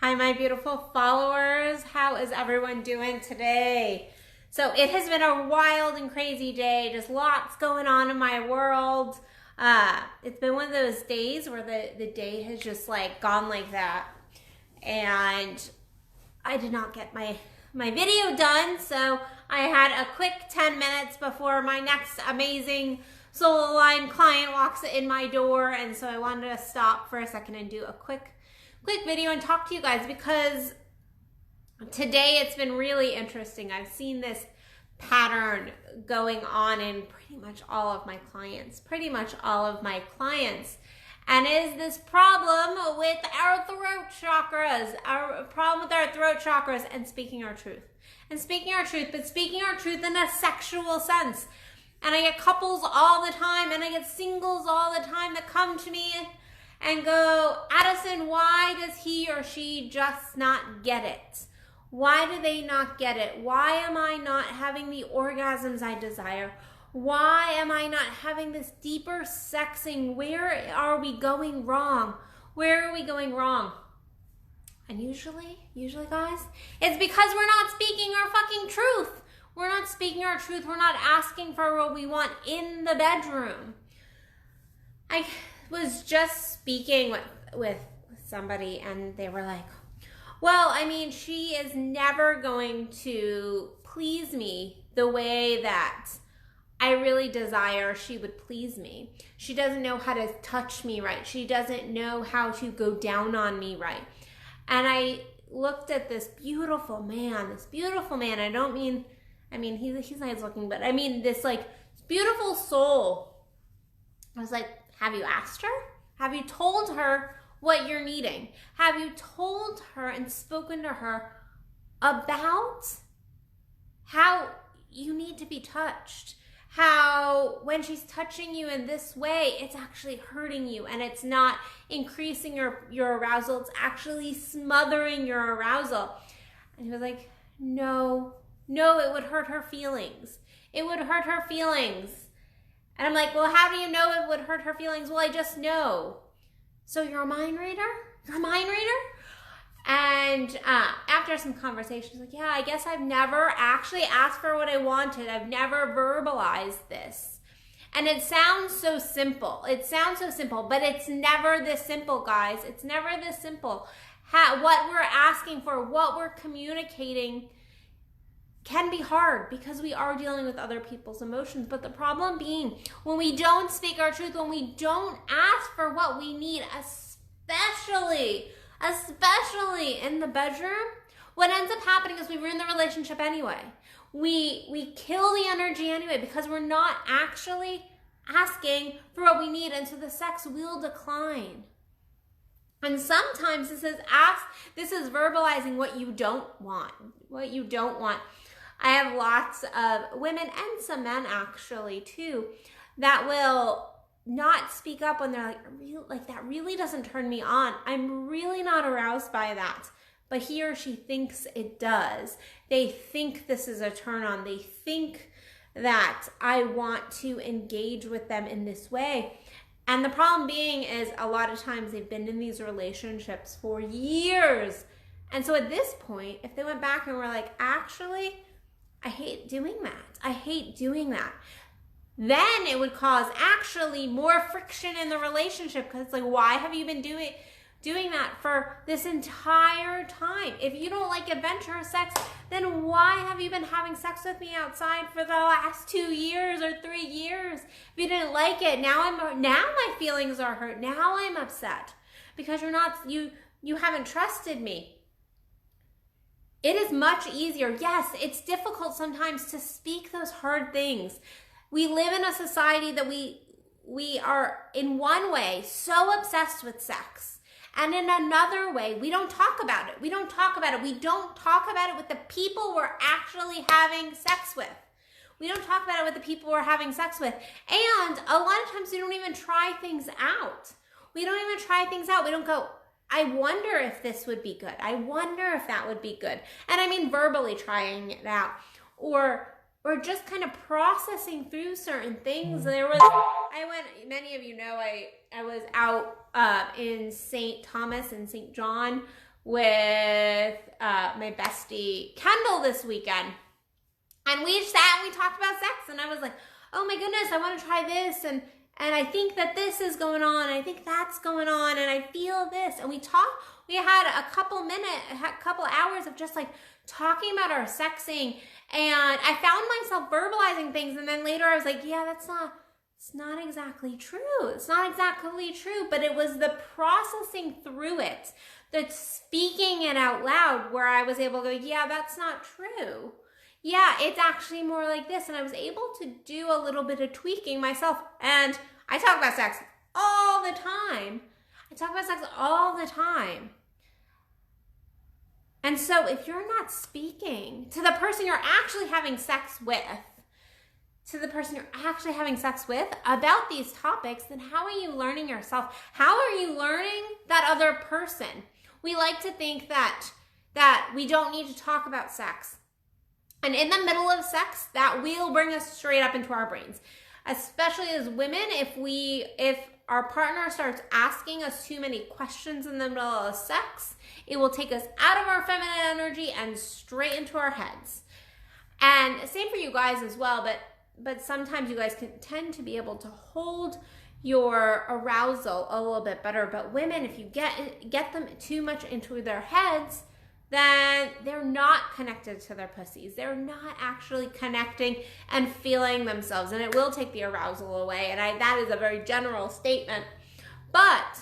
Hi, my beautiful followers. How is everyone doing today? So it has been a wild and crazy day. Just lots going on in my world. It's been one of those days where the day has just like gone like that. And I did not get my video done. So I had a quick 10 minutes before my next amazing soul aligned client walks in my door. And so I wanted to stop for a second and do a quick video and talk to you guys, because today it's been really interesting. I've seen this pattern going on in pretty much all of my clients, and is this problem with our throat chakras, and speaking our truth, but speaking our truth in a sexual sense. And I get couples all the time, and I get singles all the time that come to me and go, Addison, why does he or she just not get it? Why do they not get it? Why am I not having the orgasms I desire? Why am I not having this deeper sexing? Where are we going wrong? And usually guys, it's because we're not speaking our fucking truth. We're not speaking our truth. We're not asking for what we want in the bedroom. I was just speaking with somebody, and they were like, well, I mean, she is never going to please me the way that I really desire she would please me. She doesn't know how to touch me right. She doesn't know how to go down on me right. And I looked at this beautiful man. I mean, he's nice looking, but I mean this like beautiful soul. I was like, have you asked her? Have you told her what you're needing? Have you told her and spoken to her about how you need to be touched? How when she's touching you in this way, it's actually hurting you, and it's not increasing your arousal. It's actually smothering your arousal. And he was like, no, it would hurt her feelings. It would hurt her feelings. And I'm like, well, how do you know it would hurt her feelings? Well, I just know. So you're a mind reader? And after some conversations, like, yeah, I guess I've never actually asked for what I wanted. I've never verbalized this. And it sounds so simple. But it's never this simple, guys. It's never this simple. What we're asking for, what we're communicating can be hard, because we are dealing with other people's emotions. But the problem being, when we don't speak our truth, when we don't ask for what we need, especially in the bedroom, what ends up happening is we ruin the relationship anyway. We kill the energy anyway, because we're not actually asking for what we need, and so the sex will decline. And sometimes this is verbalizing what you don't want. I have lots of women and some men actually too that will not speak up when they're like, that really doesn't turn me on. I'm really not aroused by that. But he or she thinks it does. They think this is a turn on. They think that I want to engage with them in this way. And the problem being is, a lot of times they've been in these relationships for years. And so at this point, if they went back and were like, actually, I hate doing that. Then it would cause actually more friction in the relationship, because it's like, why have you been doing that for this entire time? If you don't like adventurous sex, then why have you been having sex with me outside for the last 2 years or 3 years? If you didn't like it, now my feelings are hurt. Now I'm upset because you haven't trusted me. It is much easier. Yes, it's difficult sometimes to speak those hard things. We live in a society that we are, in one way, so obsessed with sex. And in another way, we don't talk about it. We don't talk about it with the people we're actually having sex with. And a lot of times we don't even try things out. We don't go, I wonder if this would be good. I wonder if that would be good. And I mean verbally trying it out, or just kind of processing through certain things. Many of you know, I was out in St. Thomas and St. John with my bestie Kendall this weekend. And we sat and we talked about sex, and I was like, oh my goodness, I want to try this, and I think that this is going on, and I think that's going on, and I feel this. And we had a couple hours of just like talking about our sexing, and I found myself verbalizing things, and then later I was like, yeah, it's not exactly true. It's not exactly true, but it was the processing through it, the speaking it out loud, where I was able to go, yeah, that's not true. Yeah, it's actually more like this. And I was able to do a little bit of tweaking myself. And I talk about sex all the time. And so if you're not speaking to the person you're actually having sex with, about these topics, then how are you learning yourself? How are you learning that other person? We like to think that we don't need to talk about sex. And in the middle of sex, that will bring us straight up into our brains. Especially as women, if our partner starts asking us too many questions in the middle of sex, it will take us out of our feminine energy and straight into our heads. And same for you guys as well, but sometimes you guys can tend to be able to hold your arousal a little bit better. But women, if you get them too much into their heads, then they're not connected to their pussies. They're not actually connecting and feeling themselves, and it will take the arousal away. And that is a very general statement. But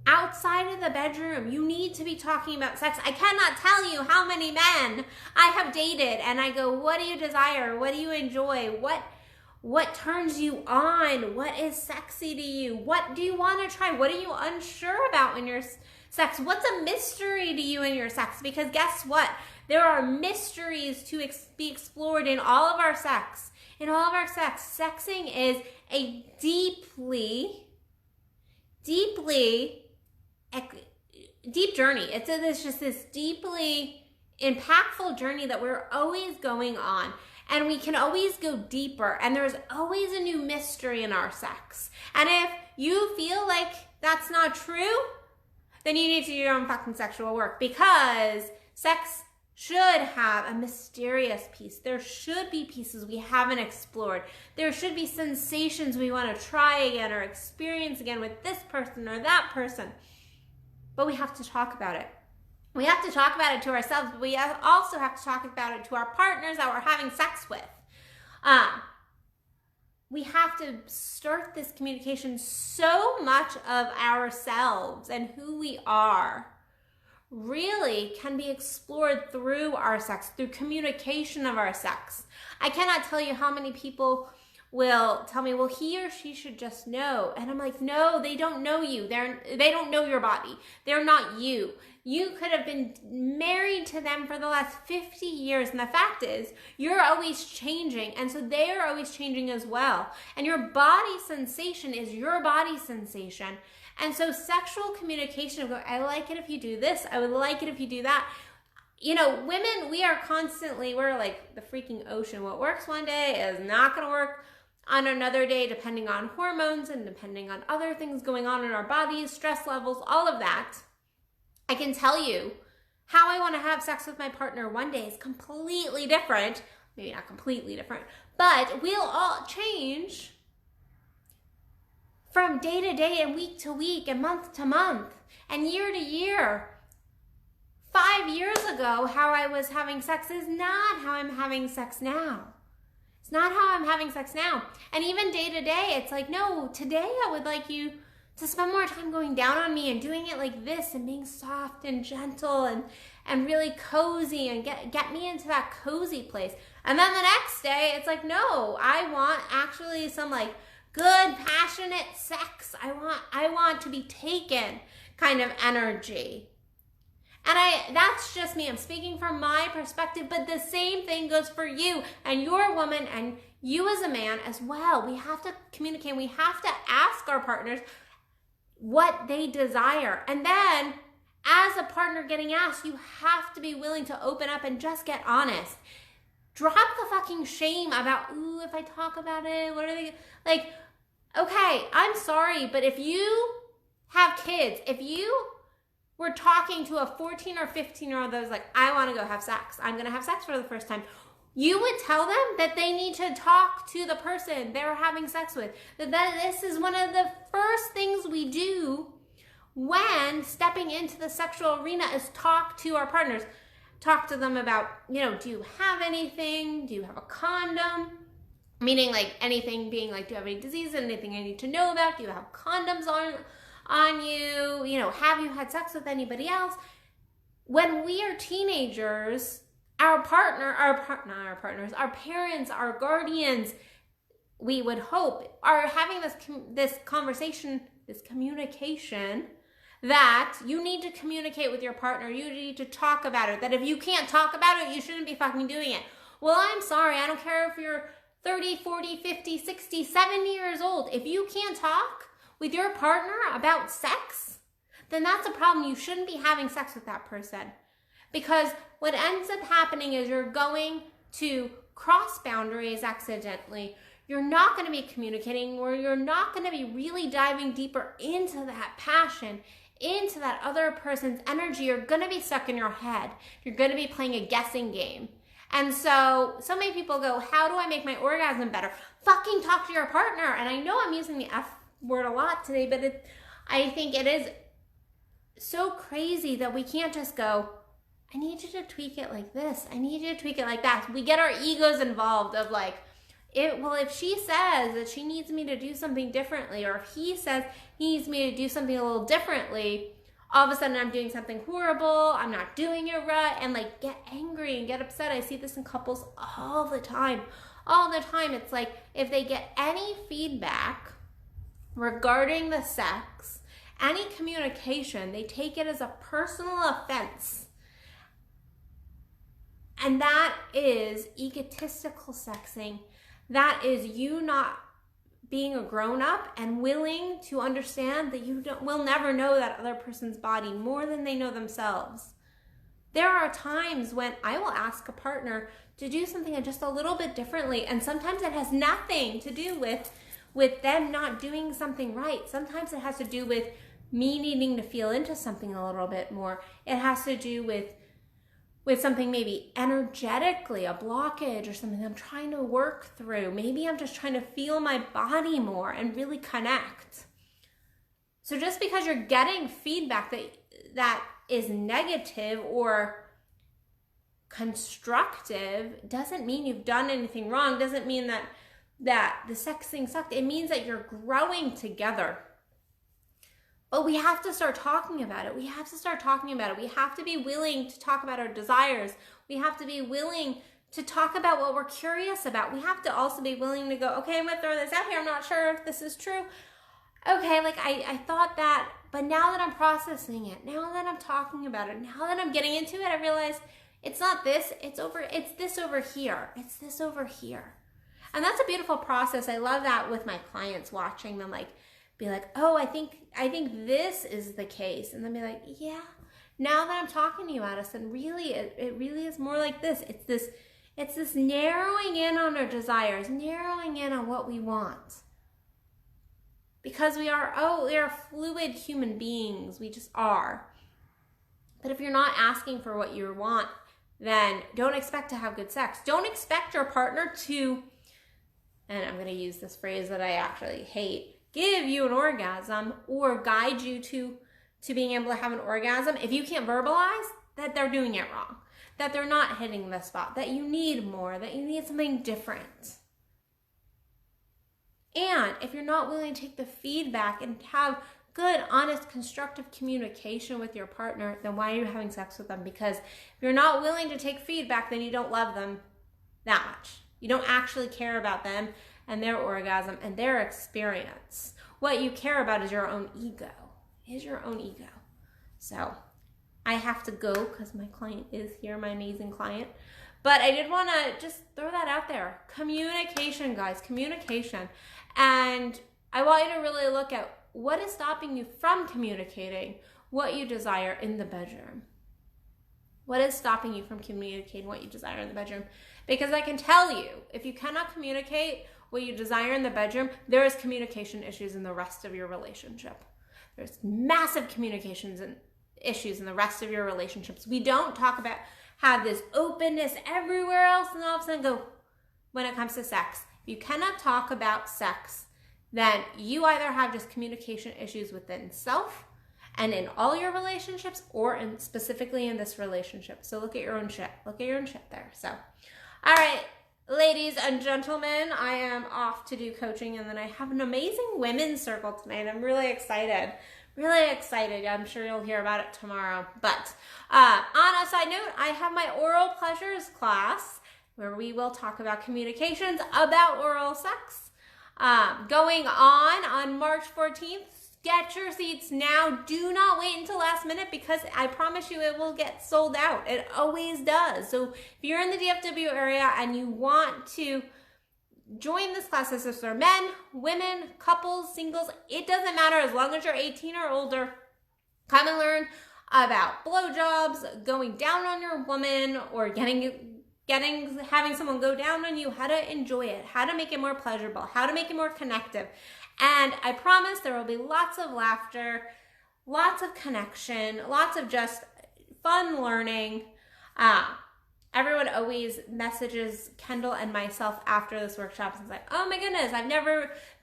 outside of the bedroom, you need to be talking about sex. I cannot tell you how many men I have dated, and I go, what do you desire? What do you enjoy? What turns you on? What is sexy to you? What do you want to try? What are you unsure about when you're sex? What's a mystery to you in your sex? Because guess what? There are mysteries to be explored in all of our sex. In all of our sex, sexing is a deep journey. It's just this deeply impactful journey that we're always going on. And we can always go deeper. And there's always a new mystery in our sex. And if you feel like that's not true, then you need to do your own fucking sexual work, because sex should have a mysterious piece. There should be pieces we haven't explored. There should be sensations we want to try again or experience again with this person or that person. But we have to talk about it. We have to talk about it to ourselves, but we also have to talk about it to our partners that we're having sex with. We have to start this communication. So much of ourselves and who we are really can be explored through our sex, through communication of our sex. I cannot tell you how many people will tell me, well, he or she should just know. And I'm like, no, they don't know you. They don't know your body. They're not you. You could have been married to them for the last 50 years. And the fact is, you're always changing. And so they are always changing as well. And your body sensation is your body sensation. And so sexual communication, I like it if you do this. I would like it if you do that. You know, women, we're like the freaking ocean. What works one day is not going to work on another day, depending on hormones and depending on other things going on in our bodies, stress levels, all of that. I can tell you how I want to have sex with my partner one day is completely different. Maybe not completely different, but we'll all change from day to day and week to week and month to month and year to year. 5 years ago, how I was having sex is not how I'm having sex now. It's not how I'm having sex now. And even day to day, it's like, no, today I would like you to spend more time going down on me and doing it like this and being soft and gentle and really cozy and get me into that cozy place. And then the next day, it's like, no, I want actually some like good, passionate sex. I want to be taken kind of energy. And that's just me. I'm speaking from my perspective, but the same thing goes for you and your woman and you as a man as well. We have to communicate. We have to ask our partners what they desire. And then as a partner getting asked, you have to be willing to open up and just get honest. Drop the fucking shame about, ooh, if I talk about it, what are they, like, okay, I'm sorry, but if you have kids, if you we're talking to a 14 or 15-year-old that's like, I want to go have sex. I'm going to have sex for the first time. You would tell them that they need to talk to the person they're having sex with. That this is one of the first things we do when stepping into the sexual arena is talk to our partners. Talk to them about, do you have anything? Do you have a condom? Meaning like anything being like, do you have any disease? Anything I need to know about? Do you have condoms on you? Have you had sex with anybody else? When we are teenagers, our parents, our guardians, we would hope, are having this conversation, this communication, that you need to communicate with your partner. You need to talk about it. That if you can't talk about it, you shouldn't be fucking doing it. Well, I'm sorry. I don't care if you're 30, 40, 50, 60, 70 years old. If you can't talk with your partner about sex, then that's a problem. You shouldn't be having sex with that person. Because what ends up happening is you're going to cross boundaries accidentally. You're not going to be communicating, or you're not going to be really diving deeper into that passion, into that other person's energy. You're going to be stuck in your head. You're going to be playing a guessing game. And so many people go, how do I make my orgasm better? Fucking talk to your partner. And I know I'm using the F word a lot today, but I think it is so crazy that we can't just go, I need you to tweak it like this. I need you to tweak it like that. We get our egos involved of like, if she says that she needs me to do something differently, or if he says he needs me to do something a little differently, all of a sudden I'm doing something horrible, I'm not doing it right, and like get angry and get upset. I see this in couples all the time. It's like if they get any feedback regarding the sex, any communication, they take it as a personal offense. And that is egotistical sexing. That is you not being a grown-up and willing to understand that you will never know that other person's body more than they know themselves. There are times when I will ask a partner to do something just a little bit differently, and sometimes it has nothing to do with them not doing something right. Sometimes it has to do with me needing to feel into something a little bit more. It has to do with something maybe energetically, a blockage or something I'm trying to work through. Maybe I'm just trying to feel my body more and really connect. So just because you're getting feedback that is negative or constructive doesn't mean you've done anything wrong. Doesn't mean that the sex thing sucked. It means that you're growing together. But we have to start talking about it. We have to be willing to talk about our desires. We have to be willing to talk about what we're curious about. We have to also be willing to go, okay, I'm going to throw this out here. I'm not sure if this is true. Okay, like I thought that, but now that I'm processing it, now that I'm talking about it, now that I'm getting into it, I realize it's not this, it's this over here. It's this over here. And that's a beautiful process. I love that with my clients, watching them be like, oh, I think this is the case. And then be like, yeah, now that I'm talking to you, Addison, really, it really is more like this. It's this narrowing in on our desires, narrowing in on what we want. Because we are fluid human beings. We just are. But if you're not asking for what you want, then don't expect to have good sex. Don't expect your partner to, and I'm going to use this phrase that I actually hate, give you an orgasm or guide you to being able to have an orgasm if you can't verbalize that they're doing it wrong, that they're not hitting the spot, that you need more, that you need something different. And if you're not willing to take the feedback and have good, honest, constructive communication with your partner, then why are you having sex with them? Because if you're not willing to take feedback, then you don't love them that much. You don't actually care about them and their orgasm and their experience. What you care about is your own ego. So I have to go because my client is here, my amazing client. But I did want to just throw that out there. Communication, guys, communication. And I want you to really look at what is stopping you from communicating what you desire in the bedroom. What is stopping you from communicating what you desire in the bedroom? Because I can tell you, if you cannot communicate what you desire in the bedroom, there is communication issues in the rest of your relationship. There's massive communication issues in the rest of your relationships. We don't talk about, have this openness everywhere else, and all of a sudden go, when it comes to sex. If you cannot talk about sex, then you either have just communication issues within self and in all your relationships, or specifically in this relationship. So look at your own shit. Look at your own shit there. So, all right, ladies and gentlemen, I am off to do coaching, and then I have an amazing women's circle tonight. I'm really excited. Really excited. I'm sure you'll hear about it tomorrow. But on a side note, I have my oral pleasures class where we will talk about communications about oral sex going on March 14th. Get your seats now. Do not wait until last minute, because I promise you it will get sold out. It always does. So if you're in the DFW area and you want to join this class, this is for men, women, couples, singles, it doesn't matter, as long as you're 18 or older. Come and learn about blowjobs, going down on your woman, or having someone go down on you, how to enjoy it, how to make it more pleasurable, how to make it more connective. And I promise there will be lots of laughter, lots of connection, lots of just fun learning. Everyone always messages Kendall and myself after this workshop and is like, oh my goodness,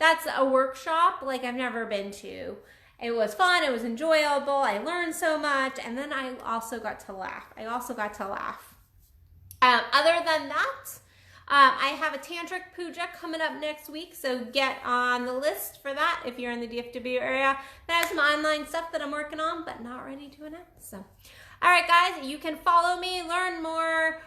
that's a workshop like I've never been to. It was fun, it was enjoyable, I learned so much, and then I also got to laugh. Other than that, I have a tantric puja coming up next week, so get on the list for that if you're in the DFW area. I have some online stuff that I'm working on, but not ready to announce. So, all right, guys, you can follow me, learn more,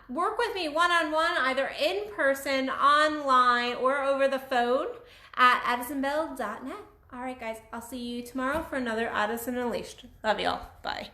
work with me one-on-one, either in person, online, or over the phone at addisonbell.net. All right, guys, I'll see you tomorrow for another Addison Unleashed. Love y'all. Bye.